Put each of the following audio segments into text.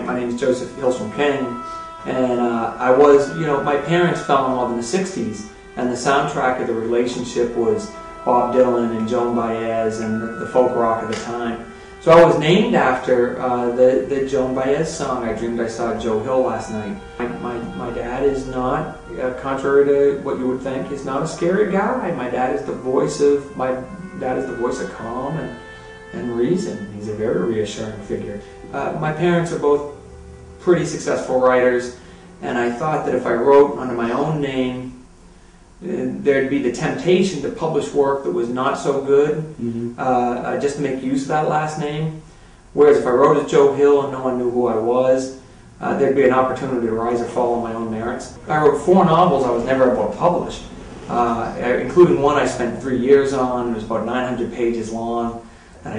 My name is Joseph Hillstrom King, and I was, my parents fell in love in the 60s, and the soundtrack of the relationship was Bob Dylan and Joan Baez and the folk rock of the time. So I was named after the Joan Baez song, I Dreamed I Saw Joe Hill Last Night. My dad is not, contrary to what you would think, is not a scary guy. My dad is the voice of calm and reason. He's a very reassuring figure. My parents are both pretty successful writers, and I thought that if I wrote under my own name, there'd be the temptation to publish work that was not so good, just to make use of that last name. Whereas if I wrote as Joe Hill and no one knew who I was, there'd be an opportunity to rise or fall on my own merits. I wrote 4 novels I was never able to publish, including one I spent 3 years on. It was about 900 pages long, and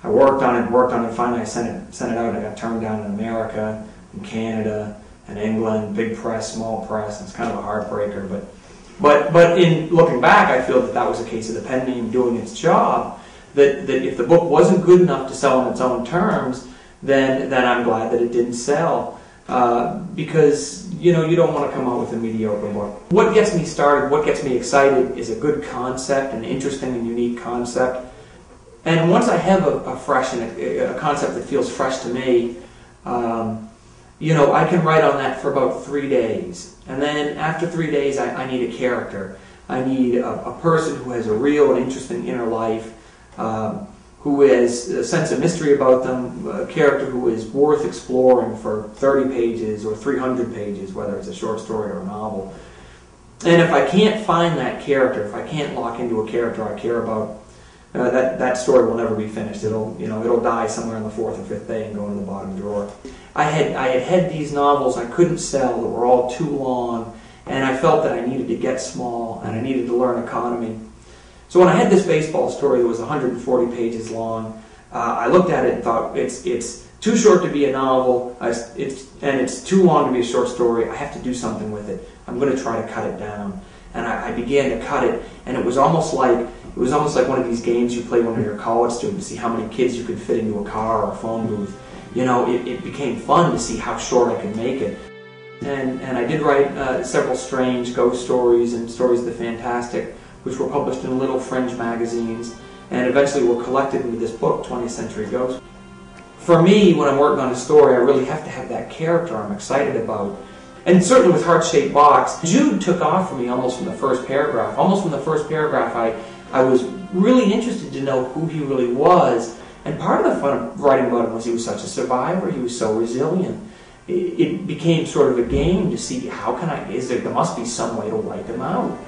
I worked on it. Finally, I sent it out. I got turned down in America, in Canada, and England, big press, small press. It's kind of a heartbreaker, but in looking back, I feel that was a case of the pen name doing its job. That if the book wasn't good enough to sell on its own terms, then I'm glad that it didn't sell, because you don't want to come out with a mediocre book. What gets me started, what gets me excited, is a good concept, an interesting and unique concept. And once I have a concept that feels fresh to me, I can write on that for about 3 days. And then after 3 days, I need a character. I need a person who has a real and interesting inner life, who has a sense of mystery about them, a character who is worth exploring for 30 pages or 300 pages, whether it's a short story or a novel. And if I can't find that character, if I can't lock into a character I care about, that story will never be finished. It'll die somewhere on the 4th or 5th day and go in the bottom drawer. I had these novels I couldn't sell that were all too long, and I felt that I needed to get small and I needed to learn economy. So when I had this baseball story that was 140 pages long, I looked at it and thought, it's too short to be a novel, and it's too long to be a short story. I have to do something with it. I'm going to try to cut it down. And I began to cut it, and it was almost like one of these games you play when you're a college student to see how many kids you could fit into a car or a phone booth. It became fun to see how short I could make it. And I did write several strange ghost stories and stories of the fantastic, which were published in little fringe magazines, and eventually were collected into this book, 20th Century Ghosts. For me, when I'm working on a story, I really have to have that character I'm excited about. And certainly with Heart-Shaped Box, Jude took off for me almost from the first paragraph. Almost from the first paragraph, I was really interested to know who he really was. And part of the fun of writing about him was he was such a survivor, he was so resilient. It became sort of a game to see there must be some way to wipe him out.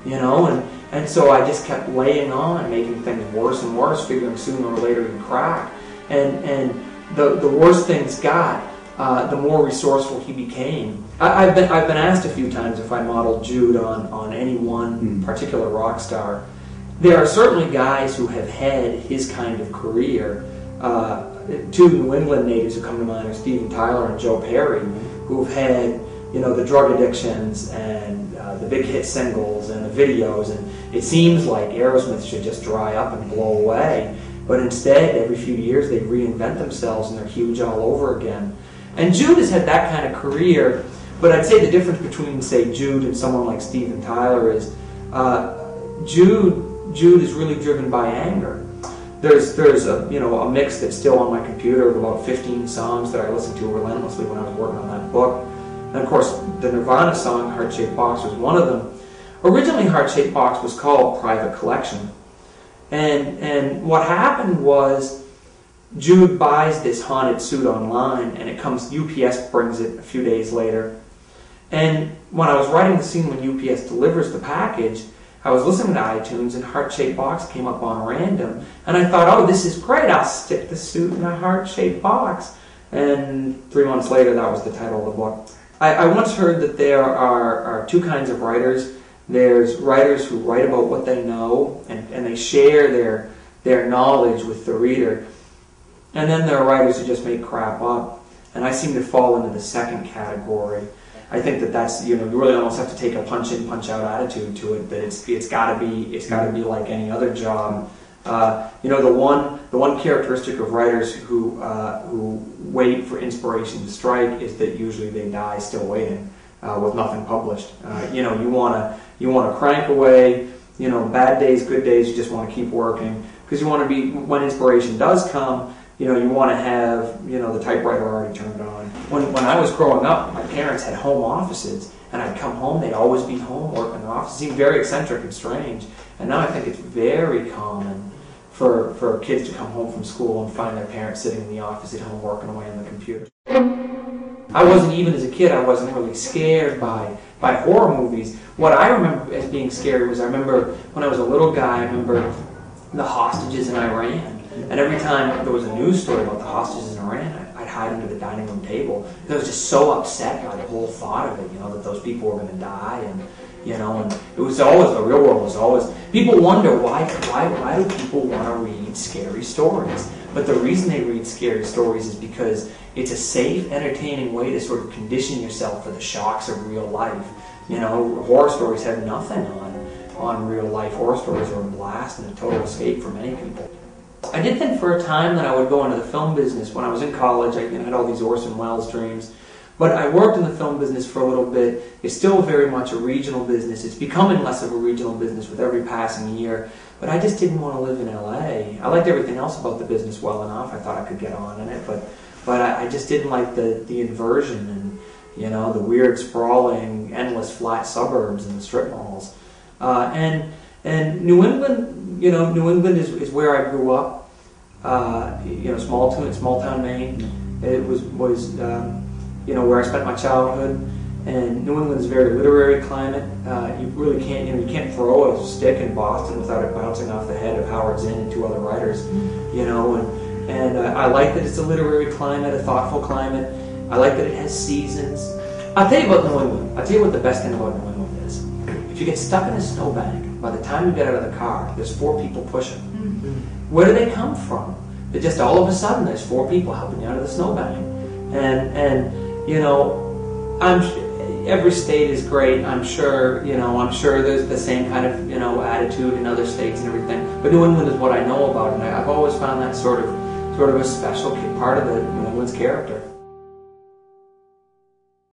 And so I just kept laying on, making things worse and worse, figuring sooner or later he'd crack. And the worse things got, the more resourceful he became. I've been asked a few times if I modeled Jude on any one particular rock star. There are certainly guys who have had his kind of career. 2 New England natives who come to mind are Steven Tyler and Joe Perry, who've had the drug addictions and the big hit singles and the videos, and it seems like Aerosmith should just dry up and blow away. But instead, every few years they reinvent themselves and they're huge all over again. And Jude has had that kind of career, but I'd say the difference between, say, Jude and someone like Steven Tyler is Jude is really driven by anger. There's a mix that's still on my computer of about 15 songs that I listened to relentlessly when I was working on that book. And of course, the Nirvana song, Heart-Shaped Box, was one of them. Originally, Heart-Shaped Box was called Private Collection. And what happened was Jude buys this haunted suit online, and UPS brings it a few days later. And when I was writing the scene when UPS delivers the package, I was listening to iTunes, and Heart-Shaped Box came up on random. And I thought, oh, this is great, I'll stick the suit in a heart-shaped box. And 3 months later, that was the title of the book. I once heard that there are 2 kinds of writers. There's writers who write about what they know, and they share their knowledge with the reader. And then there are writers who just make crap up. And I seem to fall into the second category. I think that's you really almost have to take a punch in, punch out attitude to it. That it's got to be like any other job. The one characteristic of writers who wait for inspiration to strike is that usually they die still waiting, with nothing published. You want to crank away. Bad days, good days. You just want to keep working because you want to be, when inspiration does come, you want to have the typewriter already turned on. When I was growing up, my parents had home offices, and I'd come home. They'd always be home working in the office. It seemed very eccentric and strange. And now I think it's very common for kids to come home from school and find their parents sitting in the office at home working away on the computer. I wasn't, even as a kid, I wasn't really scared by horror movies. What I remember as being scary was, I remember when I was a little guy, I remember the hostages in Iran. And every time there was a news story about the hostages in Iran, I'd hide under the dining room table because I was just so upset by the whole thought of it, that those people were going to die, and it was always, the real world was always, people wonder why do people want to read scary stories? But the reason they read scary stories is because it's a safe, entertaining way to sort of condition yourself for the shocks of real life. Horror stories have nothing on real life. Horror stories are a blast and a total escape for many people. I did think for a time that I would go into the film business. When I was in college, I had all these Orson Welles dreams. But I worked in the film business for a little bit. It's still very much a regional business. It's becoming less of a regional business with every passing year. But I just didn't want to live in LA. I liked everything else about the business well enough. I thought I could get on in it. But I just didn't like the inversion and the weird, sprawling, endless flat suburbs and strip malls. And New England, New England is where I grew up. Small town Maine. It was where I spent my childhood. And New England is a very literary climate. You really can't, you can't throw a stick in Boston without it bouncing off the head of Howard Zinn and two other writers. And I like that it's a literary climate, a thoughtful climate. I like that it has seasons. I'll tell you about New England. I'll tell you what the best thing about New England is. If you get stuck in a snowbank, by the time you get out of the car, there's 4 people pushing. Where do they come from? They're just all of a sudden there's 4 people helping you out of the snowbank. And every state is great. I'm sure there's the same kind of attitude in other states and everything. But New England is what I know about, and I've always found that sort of a special part of New England's character.